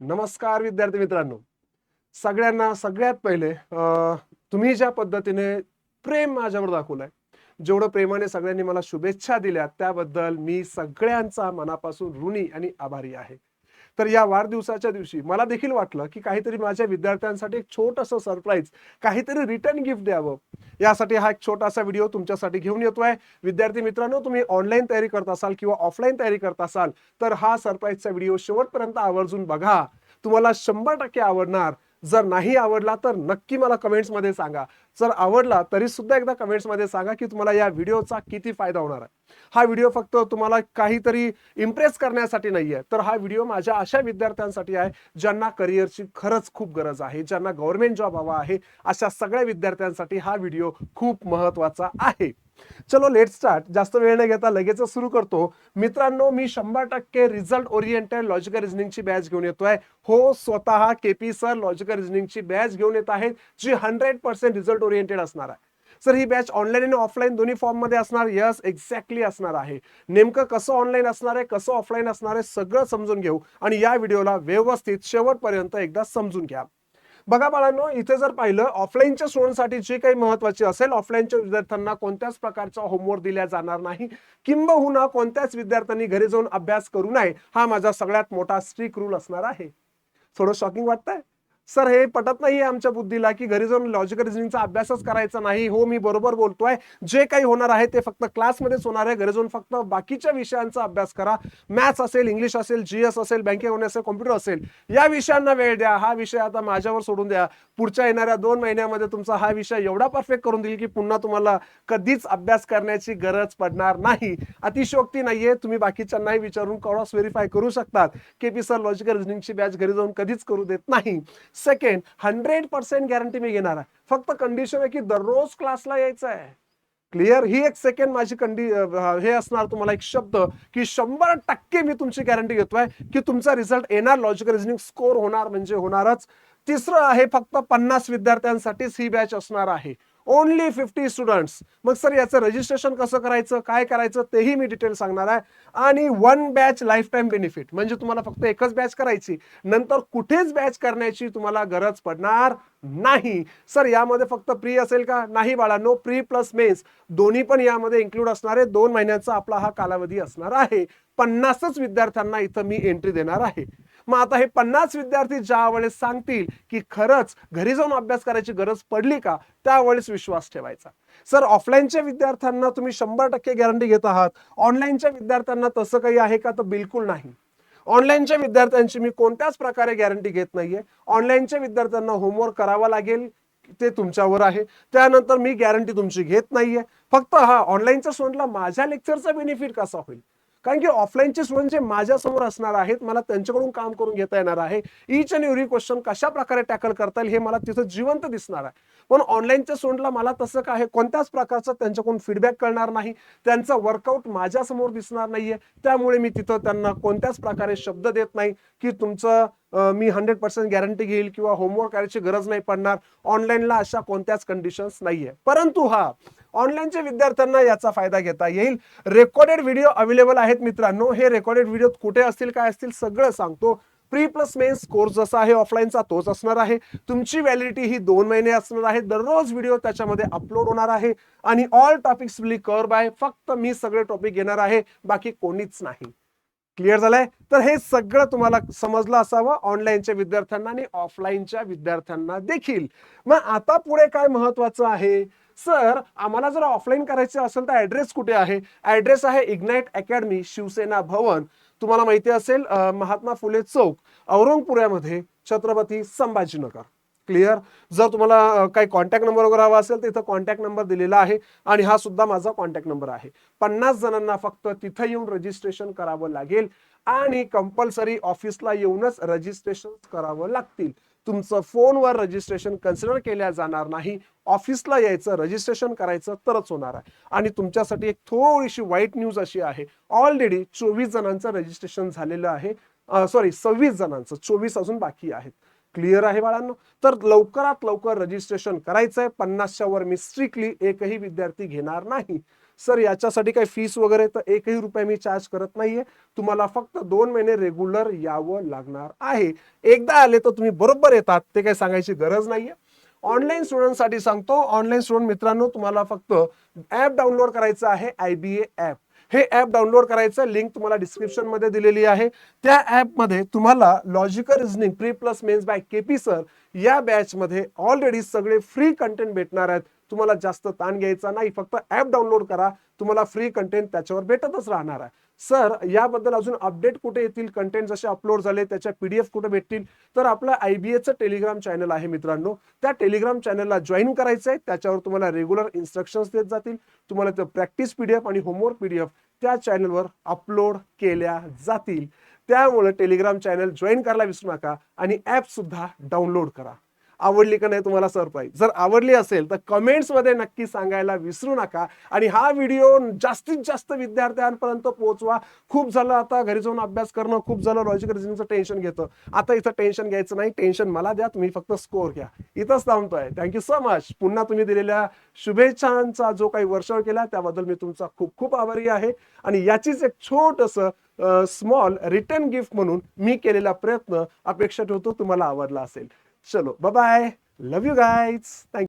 नमस्कार विद्यार्थी मित्रांनो. सगळ्यांना सगळ्यात पहिले तुम्ही ज्या पद्धतीने प्रेम माझ्यावर दाखवलंय, जेवढं प्रेमाने सगळ्यांनी मला शुभेच्छा दिल्या त्याबद्दल मी सगळ्यांचा मनापासून ऋणी आणि आभारी आहे. तर या वाढदिवसाच्या दिवशी मला देखील वाटलं, की काहीतरी माझ्या विद्यार्थ्यांसाठी एक छोटंसं सरप्राईज, काहीतरी रिटर्न गिफ्ट द्यावं. यासाठी हा एक छोटासा व्हिडिओ तुमच्यासाठी घेऊन येतोय. विद्यार्थी मित्रांनो, तुम्ही ऑनलाईन तयारी करत असाल किंवा ऑफलाईन तयारी करत असाल, तर हा सरप्राईजचा व्हिडिओ शेवटपर्यंत आवर्जून बघा. तुम्हाला 100% आवडणार. जर नाही आवडला तर नक्की मला कमेंट्समध्ये सांगा. जर आवडला तरी सुद्धा एकदा कमेंट्समध्ये सांगा, की तुम्हाला या व्हिडिओचा किती फायदा होणार आहे. हा व्हिडिओ फक्त तुम्हाला काहीतरी इम्प्रेस करण्यासाठी नाहीये, तर हा व्हिडिओ माझ्या अशा विद्यार्थ्यांसाठी आहे ज्यांना करिअरची खरंच खूप गरज आहे, ज्यांना गव्हर्नमेंट जॉब हवा आहे, अशा सगळ्या विद्यार्थ्यांसाठी हा व्हिडिओ खूप महत्त्वाचा आहे. चलो लेट स्टार्ट. जास्त वेळ न घेता लगेच सुरू करतो. मित्रांनो, मी 100% रिझल्ट ओरिएंटेड लॉजिकल रिझनिंगची बॅच घेऊन येतोय. हो, स्वतः केपी सर लॉजिकल रिझनिंगची बॅच घेऊन येत आहेत, जी 100% रिझल्ट ओरिएंटेड असणार आहे. सर, ही बॅच ऑनलाईन आणि ऑफलाईन दोन्ही फॉर्म मध्ये असणार. यस, एक्झॅक्टली असणार आहे. नेमकं कसं ऑनलाईन असणार आहे, कसं ऑफलाईन असणार आहे, सगळं समजून घेऊ आणि या व्हिडिओला व्यवस्थित शेवटपर्यंत एकदा समजून घ्या. बघा बाळांनो, इथे जर पाहिलं ऑफलाईनच्या स्टुडंटसाठी जे काही महत्त्वाचे असेल, ऑफलाईनच्या विद्यार्थ्यांना कोणत्याच प्रकारचा होमवर्क दिला जाणार नाही, किंबहुना कोणत्याच विद्यार्थ्यांनी घरी जाऊन अभ्यास करू नये, हा माझा सगळ्यात मोठा स्ट्रिक्ट रूल असणार आहे. थोडं शॉकिंग वाटतंय? सर, हे पटत नाहीये आमच्या बुद्धीला, की घरी जाऊन लॉजिकल रिझनिंगचा अभ्यासच करायचा नाही. हो, मी बरोबर बोलतोय. जे काही होणार आहे ते फक्त क्लासमध्येच होणार आहे. घरी जाऊन फक्त बाकीच्या विषयांचा अभ्यास करा. मॅथ्स असेल, इंग्लिश असेल, जीएस असेल, बँकिंग असेल, कॉम्प्युटर असेल, या विषयांना वेळ द्या. हा विषय आता माझ्यावर सोडून द्या. पुढच्या येणाऱ्या 2 महिन्यामध्ये तुमचा हा विषय एवढा परफेक्ट करून देईल, की पुन्हा तुम्हाला कधीच अभ्यास करण्याची गरज पडणार नाही. अतिशयोक्ती नाहीये. तुम्ही बाकीच्यांनाही विचारून क्रॉस व्हेरीफाय करू शकतात. केपी सर लॉजिकल रिझनिंगची बॅच घरी जाऊन कधीच करू देत नाही. सेकंड, 100% गॅरंटी मी घेणार आहे. फक्त कंडिशन आहे की दररोज क्लासला यायचं आहे. क्लिअर? ही एक सेकंड माझी हे असणार तुम्हाला एक शब्द, की 100% मी तुमची गॅरंटी घेतोय की तुमचा रिझल्ट येणार, लॉजिकल रिझनिंग स्कोर होणार म्हणजे होणारच. तिसरं आहे, फक्त 50 विद्यार्थ्यांसाठीच ही बॅच असणार आहे. Only 50 students. मग सर, याचं रजिस्ट्रेशन कसं करायचं, काय करायचं, तेही मी डिटेल सांगणार आहे. आणि 1 बॅच लाईफ टाइम बेनिफिट, म्हणजे तुम्हाला फक्त एकच बॅच करायची, नंतर कुठेच बॅच करण्याची तुम्हाला गरज पडणार नाही. सर, यामध्ये फक्त प्री असेल का? नाही बाळांनो, प्री प्लस मेन्स दोन्ही पण यामध्ये इन्क्लूड असणार आहे. 2 महिन्यांचा आपला हा कालावधी असणार आहे. 50च विद्यार्थ्यांना इथं मी एंट्री देणार आहे. मग आता हे 50 विद्यार्थी ज्या वेळेस सांगतील की खरंच घरी जाऊन अभ्यास करायची गरज पडली का, त्यावेळेस विश्वास ठेवायचा. सर, ऑफलाईनच्या विद्यार्थ्यांना तुम्ही 100% गॅरंटी घेत आहात, ऑनलाईनच्या विद्यार्थ्यांना तसं काही आहे का? तर बिलकुल नाही. ऑनलाईनच्या विद्यार्थ्यांची मी कोणत्याच प्रकारे गॅरंटी घेत नाहीये. ऑनलाईनच्या विद्यार्थ्यांना होमवर्क करावा लागेल, ते तुमच्यावर आहे. त्यानंतर मी गॅरंटी तुमची घेत नाहीये. फक्त हा ऑनलाईनच्या स्टुडंटला माझ्या लेक्चरचा बेनिफिट कसा होईल, कारण की ऑफलाईनचे स्टुडंट जे माझ्या समोर असणार आहेत, मला त्यांच्याकडून काम करून घेता येणार आहे. ईच अँड एव्हरी क्वेश्चन कशा प्रकारे टॅकल करता येईल हे मला तिथं जिवंत दिसणार आहे. पण ऑनलाईनच्या स्टुडंटला मला तसं काय कोणत्याच प्रकारचा त्यांच्याकडून फीडबॅक कळणार नाही, त्यांचा वर्कआउट माझ्या समोर दिसणार नाहीये. त्यामुळे मी तिथं त्यांना कोणत्याच प्रकारे शब्द देत नाही की तुमचं मी 100% गॅरंटी घेईल किंवा होमवर्क करायची गरज नाही पडणार. ऑनलाईनला अशा कोणत्याच कंडिशन्स नाहीये. परंतु हा, ऑनलाईनच्या विद्यार्थ्यांना याचा फायदा घेता येईल. रेकॉर्डेड व्हिडिओ अवेलेबल आहेत मित्रांनो. हे रेकॉर्डेड व्हिडिओ कुठे असतील, काय असतील, सगळं सांगतो. प्री प्लस मेन्स कोर्स जसा आहे ऑफलाईनचा तोच असणार आहे. तुमची व्हॅलिडिटी ही 2 महिने असणार आहे. दररोज व्हिडिओ त्याच्यामध्ये अपलोड होणार आहे आणि all topics will cover by, फक्त मी सगळे टॉपिक घेणार आहे, बाकी कोणीच नाही. क्लिअर झालंय? तर हे सगळं तुम्हाला समजलं असावं, ऑनलाईनच्या विद्यार्थ्यांना आणि ऑफलाईनच्या विद्यार्थ्यांना देखील. मग आता पुढे काय महत्वाचं आहे? सर, आम्हाला जर ऑफलाईन करायचं असेल तर ऍड्रेस कुठे आहे? ऍड्रेस आहे इग्नाइट अकॅडमी, शिवसेना भवन. तुम्हाला माहिती असेल, महात्मा फुले चौक, औरंगपुऱ्यामध्ये, छत्रपती संभाजीनगर. क्लिअर? जर तुम्हाला काही कॉन्टॅक्ट नंबर वगैरे हवा असेल तर इथं कॉन्टॅक्ट नंबर दिलेला आहे आणि हा सुद्धा माझा कॉन्टॅक्ट नंबर आहे. 50 जणांना फक्त तिथं येऊन रजिस्ट्रेशन करावं लागेल आणि कंपल्सरी ऑफिसला येऊनच रजिस्ट्रेशन करावं लागतील. तुमचं फोनवर रजिस्ट्रेशन कन्सिडर केल्या जाणार नाही. ऑफिसला यायचं, रजिस्ट्रेशन करायचं तरच होणार आहे. आणि तुमच्यासाठी एक थोडीशी वाईट न्यूज अशी आहे, ऑलरेडी 24 जणांचं रजिस्ट्रेशन झालेलं आहे. सॉरी, 26 जणांचं, 24 अजून बाकी आहेत. क्लिअर आहे बाळांनो? तर लवकरात लवकर रजिस्ट्रेशन करायचंय. 50च्या वर मी स्ट्रिक्टली एकही विद्यार्थी घेणार नाही. सर याच्यासाठी काही फीस वगैरे तर एकही रुपया मी चार्ज करत नाहीये, तुम्हाला फक्त 2 महिने रेग्युलर यावं लागणार आहे. एकदा आले तर तुम्ही बरोबर येतात, ते काही सांगायची गरज नाहीये. ऑनलाईन स्टुडंटसाठी सांगतो, ऑनलाईन स्टुडंट मित्रांनो तुम्हाला फक्त ऍप डाउनलोड करायचं आहे, IBA ऍप. हे ऍप डाउनलोड करायचं, लिंक तुम्हाला डिस्क्रिप्शन मध्ये दिलेली आहे. त्या ऍप मध्ये तुम्हाला logical reasoning pre plus mains by KP sir या बॅच मध्ये ऑलरेडी सगळे फ्री कंटेंट भेटणार आहेत. तुम्हाला जास्त ताण घ्यायचा नाही, फक्त ऍप डाउनलोड करा, तुम्हाला फ्री कंटेंट त्याच्यावर भेटतच राहणार आहे. सर याबद्दल अजून अपडेट कुठे येतील, कंटेंट जसे अपलोड झाले त्याच्या PDF कुठे भेटतील, तर आपलं IBAचं टेलिग्राम चॅनल आहे मित्रांनो, त्या टेलिग्राम चॅनलला जॉईन करायचं आहे. त्याच्यावर तुम्हाला रेग्युलर इन्स्ट्रक्शन्स देत जातील, तुम्हाला ते प्रॅक्टिस PDF आणि होमवर्क PDF त्या चॅनलवर अपलोड केल्या जातील. त्यामुळे टेलिग्राम चॅनल जॉईन करायला विसरू नका आणि ऍप सुद्धा डाउनलोड करा. आवडली का नाही तुम्हाला सरप्राईज? जर आवडली असेल तर कमेंट्स मध्ये नक्की सांगायला विसरू नका आणि हा व्हिडिओ जास्तीत जास्त विद्यार्थ्यांपर्यंत पोहोचवा. खूप झालं आता घरी जाऊन अभ्यास करणं, खूप झालं लॉजिकल रिझनिंगचं टेन्शन घेतं. आता इथं टेन्शन घ्यायचं नाही, टेन्शन मला द्या, तुम्ही फक्त स्कोर घ्या. इथंच थांबतोय. Thank you so much. पुन्हा तुम्ही दिलेल्या शुभेच्छांचा जो काही वर्षाव केला त्याबद्दल मी तुमचा खूप खूप आभारी आहे आणि याचीच एक छोटंसं स्मॉल रिटर्न गिफ्ट म्हणून मी केलेला प्रयत्न अपेक्षा ठेवतो तुम्हाला आवडला असेल. चलो bye bye, love you guys, thank